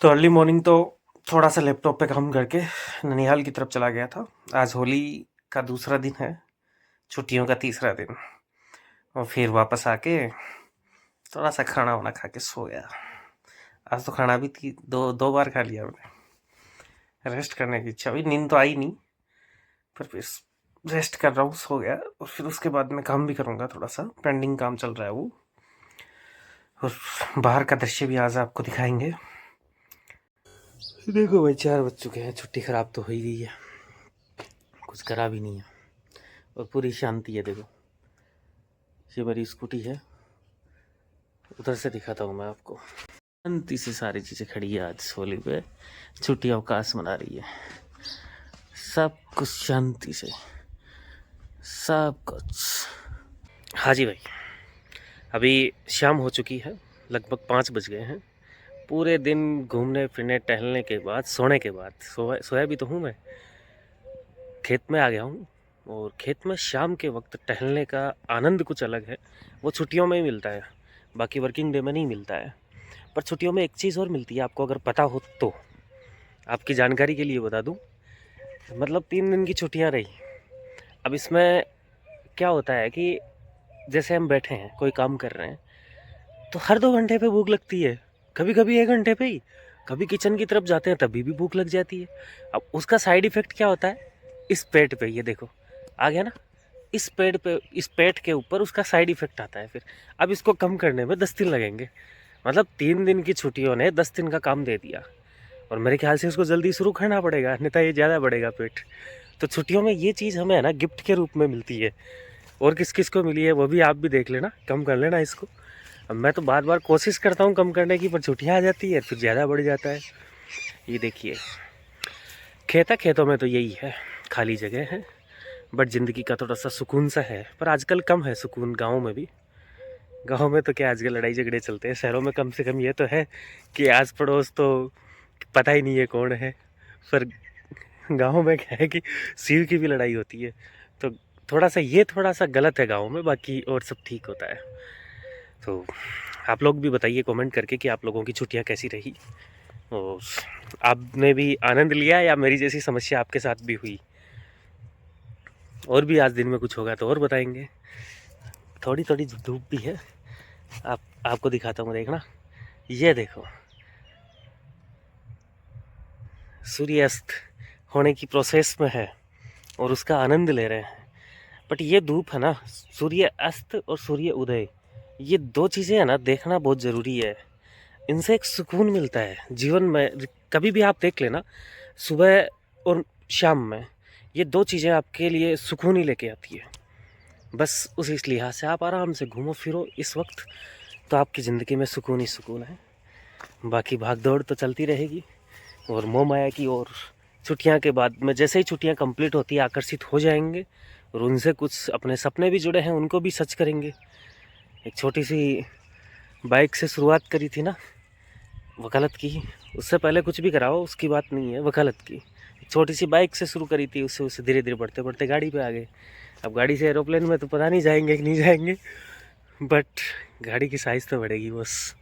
तो early morning तो थोड़ा सा लैपटॉप पे काम करके ननिहाल की तरफ चला गया था। आज होली का दूसरा दिन है, छुट्टियों का तीसरा दिन। और फिर वापस आके थोड़ा सा खाना वाना खा के सो गया। आज तो खाना भी थी, दो दो बार खा लिया मैंने। रेस्ट करने की इच्छा हुई, नींद तो आई नहीं, पर फिर रेस्ट कर रहा हूँ, सो गया। और फिर उसके बाद मैं काम भी करूँगा, थोड़ा सा पेंडिंग काम चल रहा है वो। और बाहर का दृश्य भी आज आपको दिखाएंगे। देखो भाई, 4 बज चुके हैं, छुट्टी खराब तो हो ही गई है, कुछ करा भी नहीं है और पूरी शांति है। देखो ये मेरी स्कूटी है, उधर से दिखाता हूँ मैं आपको। शांति से सारी चीज़ें खड़ी है। आज होली पे छुट्टी अवकाश मना रही है, सब कुछ शांति से, सब कुछ। हाँ जी भाई, अभी शाम हो चुकी है, लगभग 5 बज गए हैं। पूरे दिन घूमने फिरने टहलने के बाद, सोने के बाद, सोया भी तो हूँ मैं, खेत में आ गया हूँ। और खेत में शाम के वक्त टहलने का आनंद कुछ अलग है, वो छुट्टियों में ही मिलता है, बाकी वर्किंग डे में नहीं मिलता है। पर छुट्टियों में एक चीज़ और मिलती है, आपको अगर पता हो तो। आपकी जानकारी के लिए बता दूं, मतलब 3 दिन की छुट्टियां रही। अब इसमें क्या होता है कि जैसे हम बैठे हैं, कोई काम कर रहे हैं, तो हर 2 घंटे पे भूख लगती है, कभी कभी 1 घंटे पे ही। कभी किचन की तरफ जाते हैं तभी भी भूख लग जाती है। अब उसका साइड इफ़ेक्ट क्या होता है, इस पेट पे, ये देखो आ गया ना, इस पेट पे, इस पेट के ऊपर उसका साइड इफेक्ट आता है फिर। अब इसको कम करने में 10 दिन लगेंगे। मतलब 3 दिन की छुट्टियों ने 10 दिन का काम दे दिया। और मेरे ख्याल से इसको जल्दी शुरू करना पड़ेगा, अन्यथा ये ज़्यादा बढ़ेगा पेट। तो छुट्टियों में ये चीज़ हमें है ना गिफ्ट के रूप में मिलती है। और किस किस को मिली है वो भी आप भी देख लेना, कम कर लेना इसको। अब मैं तो बार बार कोशिश करता हूँ कम करने की, पर छुट्टियाँ आ जाती है, फिर ज़्यादा बढ़ जाता है। ये देखिए, खेतों में तो यही है, खाली जगह है, बट ज़िंदगी का थोड़ा सा सुकून सा है। पर आजकल कम है सुकून, गाँव में भी। गाँव में तो क्या आजकल लड़ाई झगड़े चलते हैं, शहरों में कम से कम ये तो है कि आस पड़ोस तो पता ही नहीं है कौन है। पर गाँव में क्या है कि सिर की भी लड़ाई होती है। तो थोड़ा सा गलत है गाँव में, बाकी और सब ठीक होता है। तो आप लोग भी बताइए कमेंट करके कि आप लोगों की छुट्टियाँ कैसी रही, और आपने भी आनंद लिया या मेरी जैसी समस्या आपके साथ भी हुई। और भी आज दिन में कुछ होगा तो और बताएंगे। थोड़ी थोड़ी धूप भी है, आपको दिखाता हूँ, देखना। ये देखो, सूर्यास्त होने की प्रोसेस में है और उसका आनंद ले रहे हैं। बट ये धूप है ना, सूर्य अस्त और सूर्य उदय, ये 2 चीज़ें है ना देखना बहुत ज़रूरी है। इनसे एक सुकून मिलता है जीवन में। कभी भी आप देख लेना, सुबह और शाम में ये 2 चीज़ें आपके लिए सुकून ही लेके आती है। बस उस इस लिहाज से आप आराम से घूमो फिरो इस वक्त, तो आपकी ज़िंदगी में सुकून ही सुकून है। बाकी भाग दौड़ तो चलती रहेगी। और मोह माया की ओर छुट्टियां के बाद में, जैसे ही छुट्टियां कंप्लीट होती है, आकर्षित हो जाएंगे और उनसे कुछ अपने सपने भी जुड़े हैं उनको भी सच करेंगे। एक छोटी सी बाइक से शुरुआत करी थी ना, वकालत की। उससे पहले कुछ भी कराओ उसकी बात नहीं है, वकालत की। एक छोटी सी बाइक से शुरू करी थी, उससे उससे धीरे धीरे बढ़ते बढ़ते गाड़ी पे आ गए। अब गाड़ी से एरोप्लेन में तो पता नहीं जाएंगे कि नहीं जाएंगे, बट गाड़ी की साइज़ तो बढ़ेगी बस।